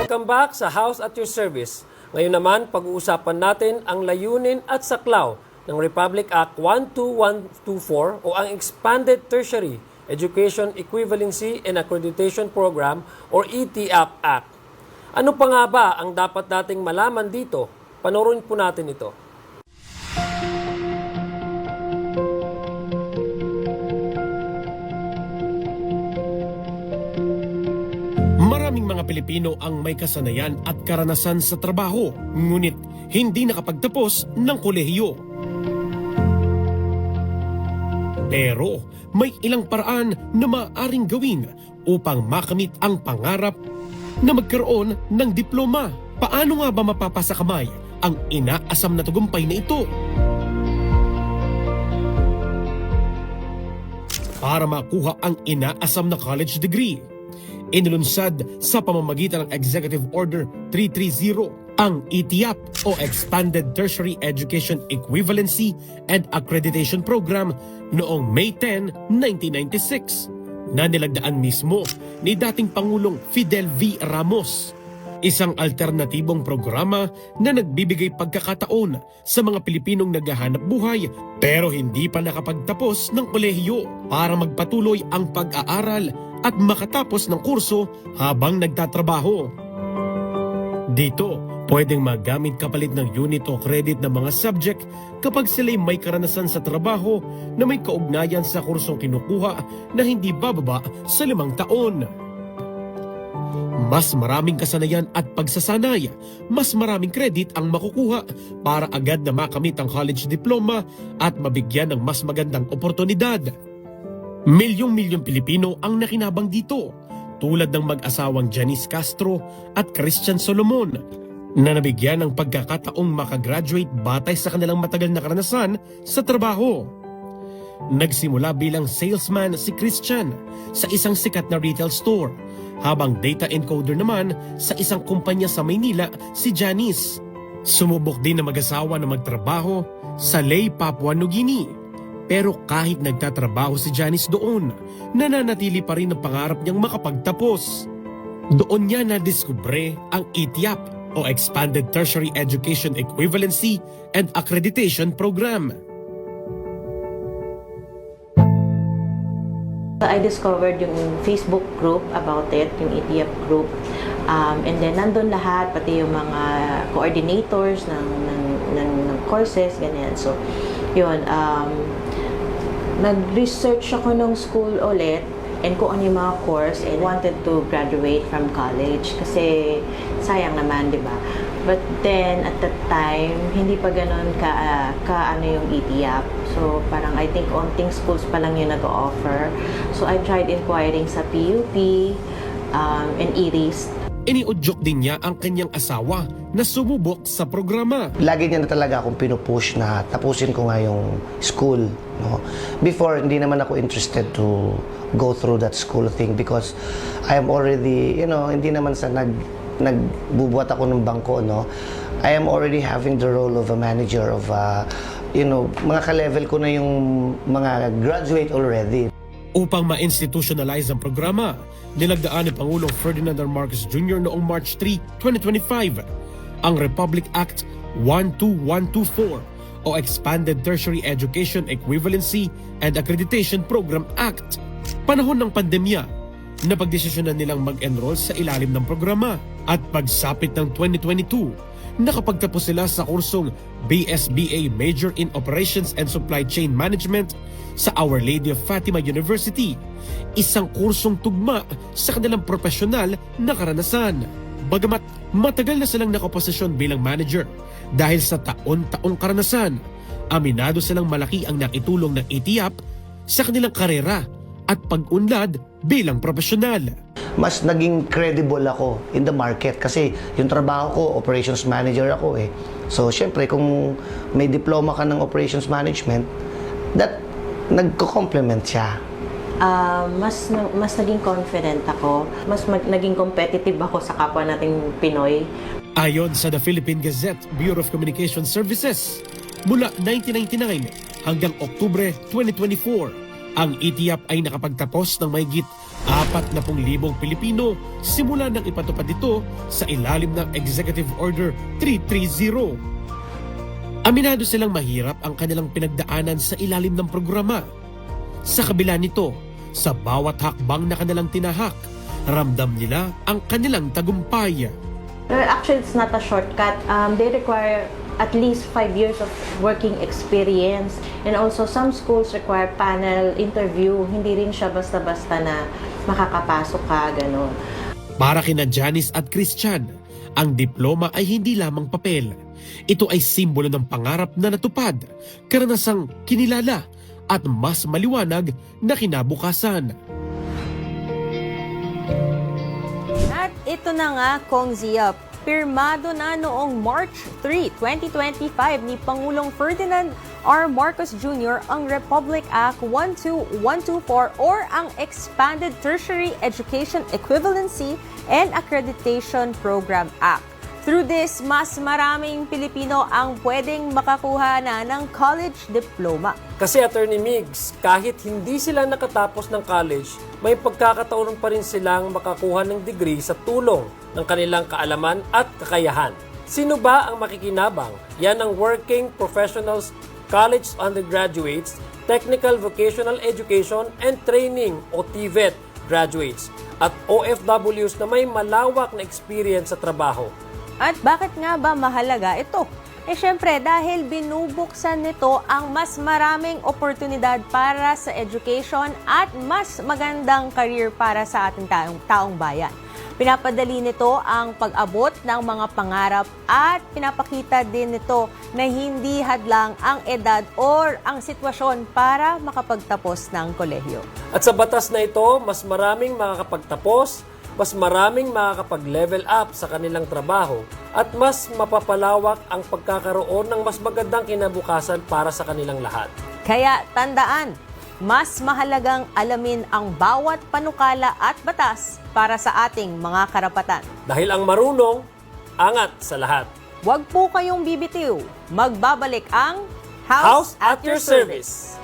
Welcome back sa House at Your Service. Ngayon naman, pag-uusapan natin ang layunin at saklaw ng Republic Act 12124 o ang Expanded Tertiary Education Equivalency and Accreditation Program or ETAP Act. Ano pa nga ba ang dapat nating malaman dito? Panoorin po natin ito. Maraming mga Pilipino ang may kasanayan at karanasan sa trabaho, ngunit hindi nakapagtapos ng kolehiyo. Pero may ilang paraan na maaaring gawin upang makamit ang pangarap na magkaroon ng diploma. Paano nga ba mapapasakamay ang inaasam na tagumpay na ito? Para makuha ang inaasam na college degree, inilunsad sa pamamagitan ng Executive Order 330 ang ETAP o Expanded Tertiary Education Equivalency and Accreditation Program noong May 10, 1996 na nilagdaan mismo ni dating Pangulong Fidel V. Ramos. Isang alternatibong programa na nagbibigay pagkakataon sa mga Pilipinong naghahanap buhay pero hindi pa nakapagtapos ng kolehiyo para magpatuloy ang pag-aaral at makatapos ng kurso habang nagtatrabaho. Dito, pwedeng magamit kapalit ng unit o credit ng mga subject kapag sila'y may karanasan sa trabaho na may kaugnayan sa kursong kinukuha na hindi bababa sa 5 taon. Mas maraming kasanayan at pagsasanay, mas maraming credit ang makukuha para agad na makamit ang college diploma at mabigyan ng mas magandang oportunidad. Milyong-milyong Pilipino ang nakinabang dito, tulad ng mag-asawang Janice Castro at Christian Solomon, na nabigyan ng pagkakataong makagraduate batay sa kanilang matagal na karanasan sa trabaho. Nagsimula bilang salesman si Christian sa isang sikat na retail store, habang data encoder naman sa isang kumpanya sa Maynila si Janice. Sumubok din na mag-asawa na magtrabaho sa Ley, Papua New Guinea. Pero kahit nagtatrabaho si Janice doon, nananatili pa rin ang pangarap niyang makapagtapos. Doon niya nadiskubre ang ETAP o Expanded Tertiary Education Equivalency and Accreditation Program. I discovered yung Facebook group about it, yung ETAP group. And then nandun lahat, pati yung mga coordinators ng courses, ganyan. So, yun, nag-research ako ng school ulit and kung ano yung mga course and wanted to graduate from college kasi sayang naman, di ba? But then, at that time, hindi pa ganun ka yung ETAP. So, parang I think onting schools pa lang yung nag-offer. So, I tried inquiring sa PUP and IRIS. Iniudyok din niya ang kanyang asawa na sumubok sa programa. Lagi niya na talaga akong pinupush na tapusin ko nga yung school. No? Before, hindi naman ako interested to go through that school thing because I am already, hindi naman sa nagbubuhat ako ng bangko, no? I am already having the role of a manager of, mga ka-level ko na yung mga graduate already. Upang ma-institutionalize ang programa, nilagdaan ni Pangulong Ferdinand R. Marcos Jr. noong March 3, 2025, ang Republic Act 12124 o Expanded Tertiary Education Equivalency and Accreditation Program Act. Panahon ng pandemya, napagdesisyonan nilang mag-enroll sa ilalim ng programa at pagsapit ng 2022, nakapagtapos sila sa kursong BSBA Major in Operations and Supply Chain Management sa Our Lady of Fatima University, isang kursong tugma sa kanilang profesional na karanasan. Bagamat matagal na silang nakaposisyon bilang manager dahil sa taon-taong karanasan, aminado silang malaki ang naitulong ng ETAP sa kanilang karera at pag-unlad bilang profesional. Mas naging credible ako in the market kasi yung trabaho ko, operations manager ako eh. So, syempre, kung may diploma ka ng operations management, that nagko-complement siya. Mas naging confident ako, naging competitive ako sa kapwa nating Pinoy. Ayon sa The Philippine Gazette Bureau of Communication Services, mula 1999 hanggang Oktubre 2024, Ang ETIAP ay nakapagtapos ng mahigit 40,000 Pilipino simula nang ipatupad ito sa ilalim ng Executive Order 330. Aminado silang mahirap ang kanilang pinagdaanan sa ilalim ng programa. Sa kabila nito, sa bawat hakbang na kanilang tinahak, ramdam nila ang kanilang tagumpay. Actually, it's not a shortcut. They require at least 5 years of working experience. And also, some schools require panel interview. Hindi rin siya basta-basta na makakapasok ka, gano'n. Para kina Janice at Christian, ang diploma ay hindi lamang papel. Ito ay simbolo ng pangarap na natupad, karanasang kinilala at mas maliwanag na kinabukasan. At ito na nga, Kong Zia, pirmado na noong March 3, 2025 ni Pangulong Ferdinand R. Marcos Jr. ang Republic Act 12124 or ang Expanded Tertiary Education Equivalency and Accreditation Program Act. Through this, mas maraming Pilipino ang pwedeng makakuha na ng college diploma. Kasi Attorney Migs, kahit hindi sila nakatapos ng college, may pagkakataon pa rin silang makakuha ng degree sa tulong ng kanilang kaalaman at kakayahan. Sino ba ang makikinabang? Yan ang Working Professionals, College Undergraduates, Technical Vocational Education and Training o TVET graduates at OFWs na may malawak na experience sa trabaho. At bakit nga ba mahalaga ito? Syempre, dahil binubuksan nito ang mas maraming oportunidad para sa education at mas magandang career para sa ating taong bayan. Pinapadali nito ang pag-abot ng mga pangarap at pinapakita din nito na hindi hadlang ang edad or ang sitwasyon para makapagtapos ng kolehiyo. At sa batas na ito, mas maraming makakapagtapos, mas maraming makakapag-level up sa kanilang trabaho at mas mapapalawak ang pagkakaroon ng mas magandang kinabukasan para sa kanilang lahat. Kaya tandaan, mas mahalagang alamin ang bawat panukala at batas para sa ating mga karapatan. Dahil ang marunong, angat sa lahat. Huwag po kayong bibitiw. Magbabalik ang House at your service.